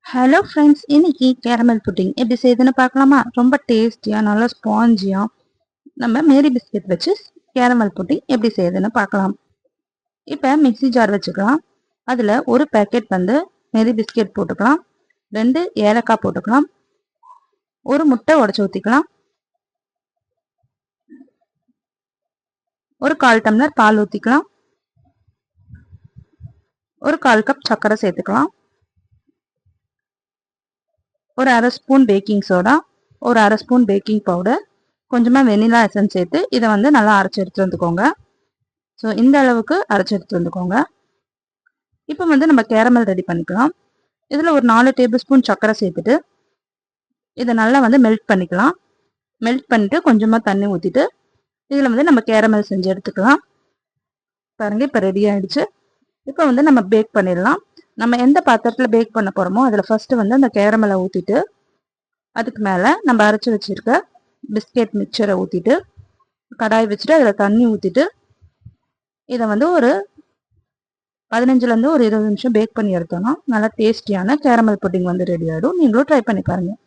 Hello friends, இன்னைக்கு caramel pudding எப்படி செய்யுதுன்னு பார்க்கலாமா? ரொம்ப டேஸ்டியாக நல்லா ஸ்பாஞ்சியாக நம்ம மேரி பிஸ்கெட் வச்சு கேரமல் புட்டிங் எப்படி செய்யுதுன்னு பார்க்கலாம். இப்போ மிக்ஸி ஜார் வச்சுக்கலாம். அதில் ஒரு பேக்கெட் வந்து மேரி பிஸ்கெட் போட்டுக்கலாம். 2 ஏலக்காய் போட்டுக்கலாம். ஒரு முட்டை உடச்சி ஊற்றிக்கலாம். ஒரு 1/4 டம்ளர் பால் ஊற்றிக்கலாம். ஒரு 1/4 கப் சர்க்கரை சேர்த்துக்கலாம். ஒரு 1/2 ஸ்பூன் பேக்கிங் சோடா, ஒரு 1/2 ஸ்பூன் பேக்கிங் பவுடர், கொஞ்சமாக வெனிலா எசன்ஸ் சேர்த்து இதை வந்து நல்லா அரைச்சி எடுத்து வந்துக்கோங்க. ஸோ இந்த அளவுக்கு அரைச்சி எடுத்து வந்துக்கோங்க. இப்போ வந்து நம்ம கேரமல் ரெடி பண்ணிக்கலாம். இதில் ஒரு 4 டேபிள் ஸ்பூன் சர்க்கரை சேர்த்துட்டு இதை நல்லா வந்து மெல்ட் பண்ணிக்கலாம். மெல்ட் பண்ணிட்டு கொஞ்சமாக தண்ணி ஊற்றிட்டு இதில் வந்து நம்ம கேரமல் செஞ்சு எடுத்துக்கலாம். பாருங்கள், இப்போ ரெடி ஆகிடுச்சு. இப்போ வந்து நம்ம பேக் பண்ணிடலாம். நம்ம எந்த பாத்திரத்தில் பேக் பண்ண போகிறோமோ அதில் ஃபஸ்ட்டு வந்து அந்த கேரமலை ஊற்றிட்டு அதுக்கு மேலே நம்ம அரைச்சி வச்சுருக்க பிஸ்கெட் மிக்சரை ஊற்றிட்டு கடாய் வச்சுட்டு அதில் தண்ணி ஊற்றிட்டு இதை வந்து ஒரு 15லேருந்து ஒரு 20 நிமிஷம் பேக் பண்ணி எடுத்தோம்னா நல்லா டேஸ்டியான கேரமல் புட்டிங் வந்து ரெடி ஆகிடும். நீங்களும் ட்ரை பண்ணி பாருங்கள்.